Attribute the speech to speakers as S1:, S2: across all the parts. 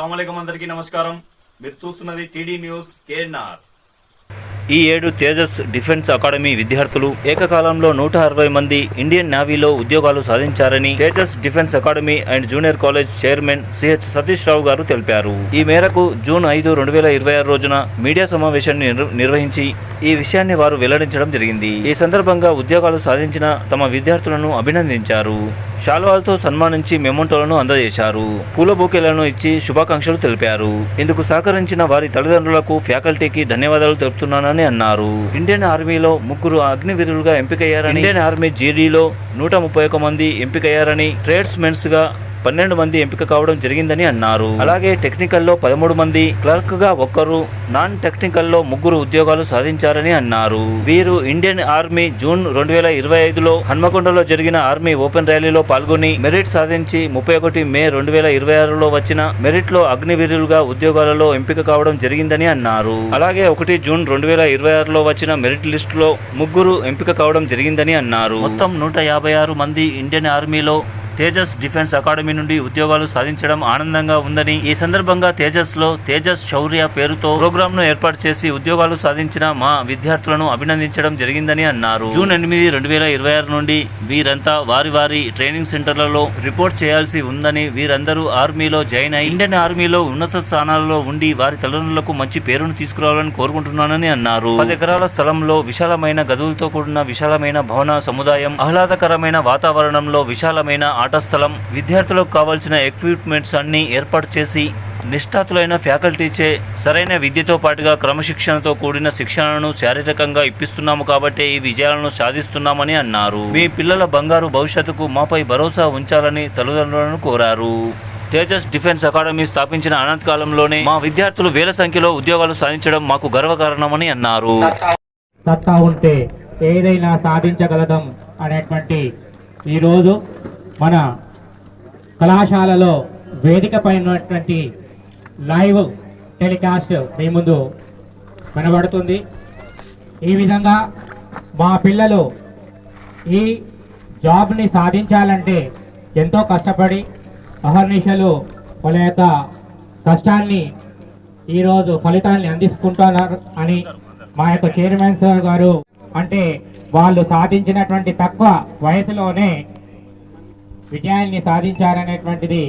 S1: అస్సలాముఅలైకుం అందరికీ నమస్కారం. మీరు చూస్తున్నది టీడీ న్యూస్ కేఎన్ఆర్.
S2: ఈ ఏడు తేజస్ డిఫెన్స్ అకాడమీ విద్యార్థులు ఏకకాలంలో 160 మంది ఇండియన్ నేవీలో ఉద్యోగాలు సాధించారని Tejas defence academy and junior college chairman CH Satish Rao గారు తెలిపారు. ఈ మేరకు జూన్ 5, 2026 రోజున మీడియా సమావేశాన్ని నిర్వహించి ఈ విషయాన్ని వారు వెల్లడించడం జరిగింది. ఈ సందర్భంగా ఉద్యోగాలు సాధించిన తమ విద్యార్థులను అభినందించారు. శాలువాలతో సన్మానించి మెమోంటోలను అందజేశారు. పూల బొకేలను ఇచ్చి శుభాకాంక్షలు తెలిపారు. ఇందుకు సహకరించిన వారి తల్లిదండ్రులకు, ఫ్యాకల్టీకి ధన్యవాదాలు తెలుపుతున్నానని అన్నారు. ఇండియన్ ఆర్మీలో 3 అగ్నివీరులుగా ఎంపికయ్యారని, ఇండియన్ ఆర్మీ జీడీలో 131 మంది ఎంపికయ్యారని, ట్రేడ్స్ మెన్స్ గా 12 మంది ఎంపిక కావడం జరిగిందని అన్నారు. అలాగే టెక్నికల్లో 13 మంది, క్లర్క్ గా 1, నాన్ టెక్నికల్లో 3 ఉద్యోగాలు సాధించారని అన్నారు. వీరు ఇండియన్ ఆర్మీ జూన్ 2025లో హన్మకొండలో జరిగిన ఆర్మీ ఓపెన్ ర్యాలీలో పాల్గొని మెరిట్ సాధించి 31 మే 2026లో వచ్చిన మెరిట్ లో అగ్నివీరులుగా ఉద్యోగాలలో ఎంపిక కావడం జరిగిందని అన్నారు. అలాగే 1 జూన్ 2026లో వచ్చిన మెరిట్ లిస్టులో 3 ఎంపిక కావడం జరిగిందని అన్నారు. మొత్తం 156 మంది ఇండియన్ ఆర్మీలో తేజస్ డిఫెన్స్ అకాడమీ నుండి ఉద్యోగాలు సాధించడం ఆనందంగా ఉందని, ఈ సందర్భంగా తేజస్ శౌర్య పేరుతో ప్రోగ్రామ్ ను ఏర్పాటు చేసి ఉద్యోగాలు సాధించిన మా విద్యార్థులను అభినందించడం జరిగిందని అన్నారు. జూన్ 8, 2026 నుండి వీరంతా వారి ట్రైనింగ్ సెంటర్లలో రిపోర్ట్ చేయాల్సి ఉందని, వీరందరూ ఆర్మీలో జాయిన్ అయి ఇండియన్ ఆర్మీలో ఉన్నత స్థానాలలో ఉండి వారి తల్లిదండ్రులకు మంచి పేరును తీసుకురావాలని కోరుకుంటున్నానని అన్నారు. 10 ఎకరాల స్థలంలో విశాలమైన గదులతో కూడిన విశాలమైన భవన సముదాయం, ఆహ్లాదకరమైన వాతావరణంలో విశాలమైన ఆట స్థలం, విద్యార్థులకు కావాల్సిన ఎక్విప్మెంట్స్ అన్ని ఏర్పాటు చేసి నిష్ఠాతులైన ఫ్యాకల్టీచే సరైన విద్యతో పాటుగా క్రమశిక్షణతో కూడిన శిక్షణను శారీరకంగా ఇప్పిస్తున్నాము కాబట్టి ఈ విజయాలను సాధిస్తున్నామని అన్నారు. మీ పిల్లల బంగారు భవిష్యత్తుకు మాపై భరోసా ఉంచాలని తల్లిదండ్రులను కోరారు. తేజస్ డిఫెన్స్ అకాడమీ స్థాపించిన అనంతకాలంలోనే మా విద్యార్థులు వేల సంఖ్యలో ఉద్యోగాలు సాధించడం మాకు గర్వకారణమని అన్నారు.
S3: సత్తా ఉంటే ఏదైనా సాధించగలడం అనేటువంటి ఈరోజు మన కళాశాలలో వేదిక పైనటువంటి లైవ్ టెలికాస్ట్ మీ ముందు కనబడుతుంది. ఈ విధంగా మా పిల్లలు ఈ జాబ్ని సాధించాలంటే ఎంతో కష్టపడి అహర్నిశలు వాళ్ళ యొక్క కష్టాన్ని ఈరోజు ఫలితాన్ని అందించుకుంటున్నారు అని మా యొక్క చైర్మన్ సార్ గారు, అంటే వాళ్ళు సాధించినటువంటి తక్కువ వయసులోనే విజయాన్ని సాధించారనేటువంటిది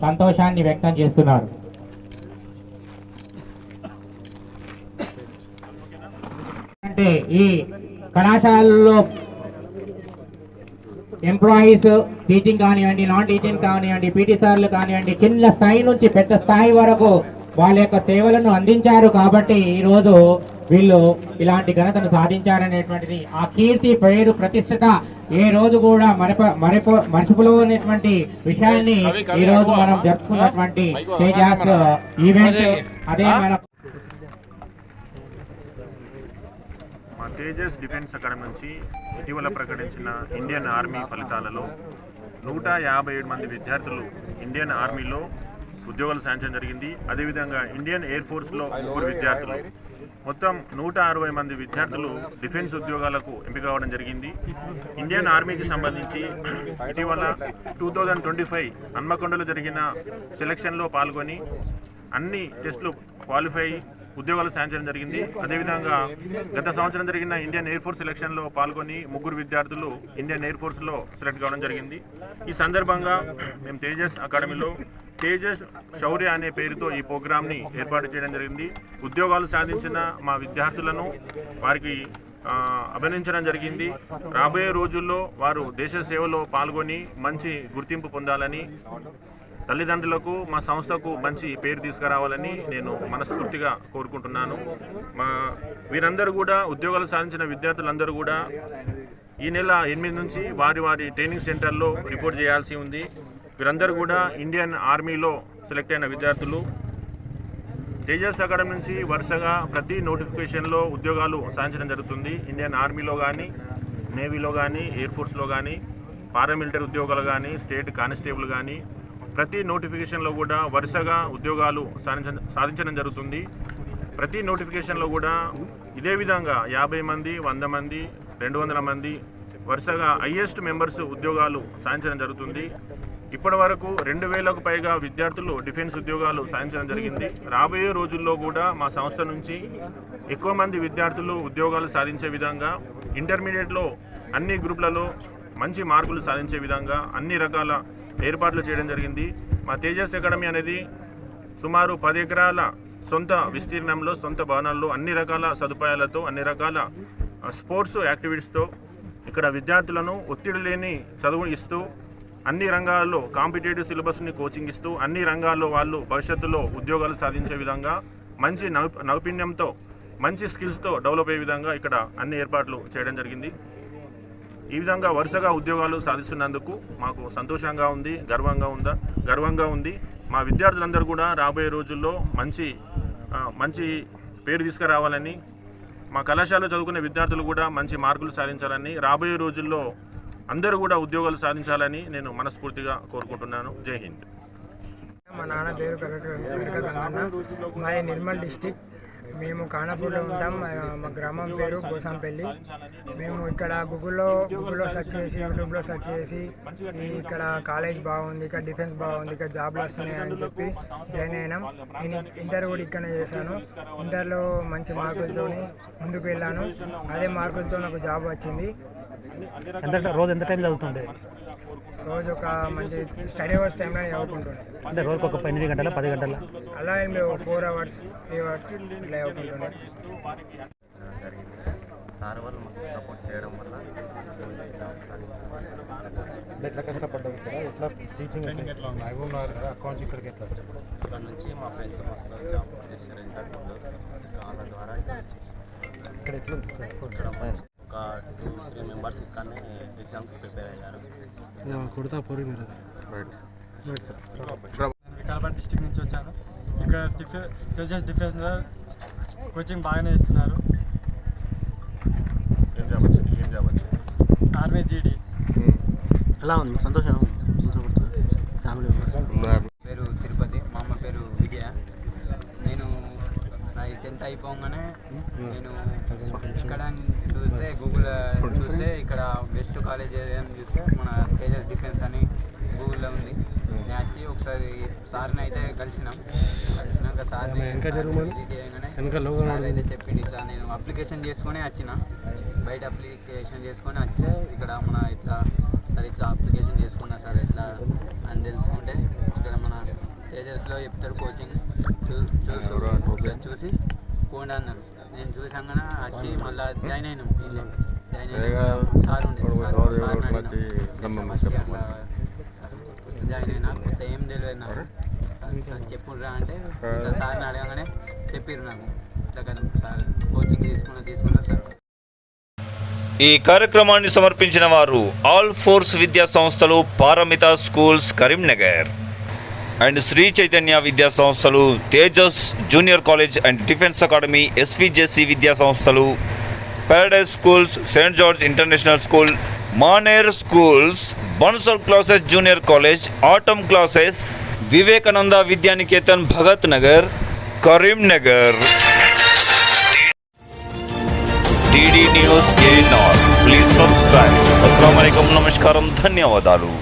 S3: సంతోషాన్ని వ్యక్తం చేస్తున్నారు. అంటే ఈ కళాశాలలో ఎంప్లాయీస్, టీచింగ్ కానివ్వండి, నాన్ టీచింగ్ కానివ్వండి, పీటీ సార్లు కానివ్వండి, చిన్న స్థాయి నుంచి పెద్ద స్థాయి వరకు వాళ్ళ యొక్క సేవలను అందించారు కాబట్టి ఈరోజు వీళ్ళు ఇలాంటి ఘనతను సాధించారనేటువంటిది, ఆ కీర్తి, పేరు, ప్రతిష్టత ఏ రోజు కూడా మర్చిపోలేనటువంటి విషయాన్ని ఈ రోజు మనం జరుపుకున్నటువంటి తేజస్ ఈవెంట్. అదే మన
S4: తేజస్ డిఫెన్స్ అకాడమీ నుంచి ఇటీవల ప్రకటించిన ఇండియన్ ఆర్మీ ఫలితాలలో 157 మంది విద్యార్థులు ఇండియన్ ఆర్మీలో ఉద్యోగాలు సాధించడం జరిగింది. అదేవిధంగా ఇండియన్ ఎయిర్ ఫోర్స్లో 3 విద్యార్థులు, మొత్తం 160 మంది విద్యార్థులు డిఫెన్స్ ఉద్యోగాలకు ఎంపిక కావడం జరిగింది. ఇండియన్ ఆర్మీకి సంబంధించి ఇటీవల 2025 హన్మకొండలో జరిగిన సెలక్షన్లో పాల్గొని అన్ని టెస్టులు క్వాలిఫై ఉద్యోగాలు సాధించడం జరిగింది. అదేవిధంగా గత సంవత్సరం జరిగిన ఇండియన్ ఎయిర్ ఫోర్స్ సెలక్షన్లో పాల్గొని 3 విద్యార్థులు ఇండియన్ ఎయిర్ ఫోర్స్లో సెలెక్ట్ కావడం జరిగింది. ఈ సందర్భంగా మేము తేజస్ అకాడమీలో తేజస్ శౌర్య అనే పేరుతో ఈ ప్రోగ్రామ్ని ఏర్పాటు చేయడం జరిగింది. ఉద్యోగాలు సాధించిన మా విద్యార్థులను వారికి అభినందించడం జరిగింది. రాబోయే రోజుల్లో వారు దేశ సేవలో పాల్గొని మంచి గుర్తింపు పొందాలని, తల్లిదండ్రులకు, మా సంస్థకు మంచి పేరు తీసుకురావాలని నేను మనస్ఫూర్తిగా కోరుకుంటున్నాను. వీరందరూ కూడా ఉద్యోగాలు సాధించిన విద్యార్థులందరూ కూడా ఈ నెల 8 నుంచి వారి ట్రైనింగ్ సెంటర్లో రిపోర్ట్ చేయాల్సి ఉంది. వీరందరూ కూడా ఇండియన్ ఆర్మీలో సెలెక్ట్ అయిన విద్యార్థులు. తేజస్ అకాడమీ నుంచి వరుసగా ప్రతి నోటిఫికేషన్లో ఉద్యోగాలు సాధించడం జరుగుతుంది. ఇండియన్ ఆర్మీలో కానీ, నేవీలో కానీ, ఎయిర్ ఫోర్స్లో కానీ, పారామిలిటరీ ఉద్యోగాలు కానీ, స్టేట్ కానిస్టేబుల్ కానీ ప్రతి నోటిఫికేషన్లో కూడా వరుసగా ఉద్యోగాలు సాధించడం జరుగుతుంది. ప్రతి నోటిఫికేషన్లో కూడా ఇదే విధంగా 50 మంది, 100 మంది, 200 మంది వరుసగా హైయెస్ట్ మెంబర్స్ ఉద్యోగాలు సాధించడం జరుగుతుంది. ఇప్పటి వరకు 2000కు పైగా విద్యార్థులు డిఫెన్స్ ఉద్యోగాలు సాధించడం జరిగింది. రాబోయే రోజుల్లో కూడా మా సంస్థ నుంచి ఎక్కువ మంది విద్యార్థులు ఉద్యోగాలు సాధించే విధంగా ఇంటర్మీడియట్లో అన్ని గ్రూపులలో మంచి మార్కులు సాధించే విధంగా అన్ని రకాల ఏర్పాట్లు చేయడం జరిగింది. మా తేజస్ అకాడమీ అనేది సుమారు 10 ఎకరాల సొంత విస్తీర్ణంలో సొంత భవనాల్లో అన్ని రకాల సదుపాయాలతో అన్ని రకాల స్పోర్ట్స్ యాక్టివిటీస్తో ఇక్కడ విద్యార్థులను ఒత్తిడి లేని చదువు ఇస్తూ అన్ని రంగాల్లో కాంపిటేటివ్ సిలబస్ని కోచింగ్ ఇస్తూ అన్ని రంగాల్లో వాళ్ళు భవిష్యత్తులో ఉద్యోగాలు సాధించే విధంగా మంచి నైపుణ్యంతో మంచి స్కిల్స్తో డెవలప్ అయ్యే విధంగా ఇక్కడ అన్ని ఏర్పాట్లు చేయడం జరిగింది. ఈ విధంగా వరుసగా ఉద్యోగాలు సాధిస్తున్నందుకు మాకు సంతోషంగా ఉంది, గర్వంగా ఉంది. మా విద్యార్థులందరూ కూడా రాబోయే రోజుల్లో మంచి పేరు తీసుకురావాలని, మా కళాశాలలో చదువుకునే విద్యార్థులు కూడా మంచి మార్కులు సాధించాలని, రాబోయే రోజుల్లో అందరూ కూడా ఉద్యోగాలు సాధించాలని నేను మనస్ఫూర్తిగా కోరుకుంటున్నాను. జై హింద్.
S5: మా నాన్న పేరు గంగన్న, మాది నిర్మల్ డిస్టిక్. మేము ఖానాపూర్లో ఉంటాం. మా గ్రామం పేరు కోసంపల్లి. మేము ఇక్కడ గూగుల్లో సెర్చ్ చేసి, యూట్యూబ్లో సెర్చ్ చేసి ఇక్కడ కాలేజ్ బాగుంది, ఇక్కడ డిఫెన్స్ బాగుంది, ఇక్కడ జాబ్లు వస్తున్నాయి అని చెప్పి జాయిన్ అయినాం. నేను ఇంటర్ కూడా ఇక్కడనే చేశాను. ఇంటర్లో మంచి మార్కులతో ముందుకు వెళ్ళాను. అదే మార్కులతో నాకు జాబ్ వచ్చింది.
S6: రోజు ఎంత టైం చదువుతుండే?
S5: రోజు ఒక మంచి స్టడీ అవర్స్ టైంలో చదువుకుంటుండే.
S6: అంటే రోజుకి ఒక 8 గంటల 10 గంటల
S5: అలా ఏం లేవు, 4 అవర్స్ 3 అవర్స్ ఇట్లా చదువుకుంటుండే.
S7: సార్ వాళ్ళు మస్తు సపోర్ట్ చేయడం వల్ల
S6: ఎట్లా కష్టపడ్డారు ఇక్కడ? ఎట్లా టీచింగ్ ఎట్లా అకౌంట్స్ ఇక్కడికి ఎట్లా?
S7: ఇక్కడ నుంచి మా ఫ్రెండ్స్ మస్తు జాబ్ చేశారు. వాళ్ళ ద్వారా
S6: ఇక్కడ ఎట్లా
S7: ఇక్కడ ఒక 2-3 మెంబర్స్ ఇక్కడనే ఎగ్జామ్కి ప్రిపేర్ అయ్యారు.
S6: కుడతా పోరు మీరు
S8: వికారాబాద్ డిస్టిక్ నుంచి వచ్చాను. ఇక్కడ తేజస్ డిఫెన్స్ కోచింగ్ బాగానే ఇస్తున్నారు. ఆర్మీ జీడీ.
S6: ఎలా ఉంది? సంతోషం ఫ్యామిలీ
S7: పేరు తిరుపతి, మా అమ్మ పేరు విజయ. నేను నాది 10th అయిపోగానే నేను ఇక్కడ చూస్తే గూగుల్ చూస్తే ఇక్కడ బెస్ట్ కాలేజ్ అని చూస్తే మన తేజస్ డిఫెన్స్ అని గూగుల్లో ఉంది. నేను వచ్చి ఒకసారి సార్ని అయితే కలిసినాక సార్ని సార్ అయితే చెప్పింది ఇట్లా నేను అప్లికేషన్ చేసుకొని వచ్చిన, బయట అప్లికేషన్ చేసుకొని వచ్చే ఇక్కడ మన ఇట్లా అప్లికేషన్ చేసుకున్నా సార్ ఇట్లా అని తెలుసుకుంటే ఇక్కడ మన తేజస్లో చెప్తారు కోచింగ్ చూసి పోండి అన్నారు. నేను చూసాగానే వచ్చి మళ్ళీ జాయిన్ అయినాం. సార్ ఉండే జాయిన్ అయినా కొత్త ఏం తెలియదు నాకు. సార్ చెప్పుర్రా అంటే సార్ని అడగగానే చెప్పారు నాకు ఇట్లా సార్ కోచింగ్ తీసుకున్నా సార్.
S2: ఈ కార్యక్రమాన్ని సమర్పించిన వారు ఆల్ ఫోర్స్ విద్యా సంస్థలు, పారమిత స్కూల్స్ కరీంనగర్ అండ్ శ్రీ చైతన్య విద్యా సంస్థలు, Tejas junior college and defence academy, SVJC విద్యా సంస్థలు, Paradise Schools, Saint George International School, Manair schools, Bansal classes junior college, Atom Classes, Vivekananda Vidyaniketan Bhagat Nagar Karimnagar. TD News కేనార్, ప్లీజ్ సబ్స్క్రైబ్. అస్సలాము అలైకుం, నమస్కారం, ధన్యవాదాలు.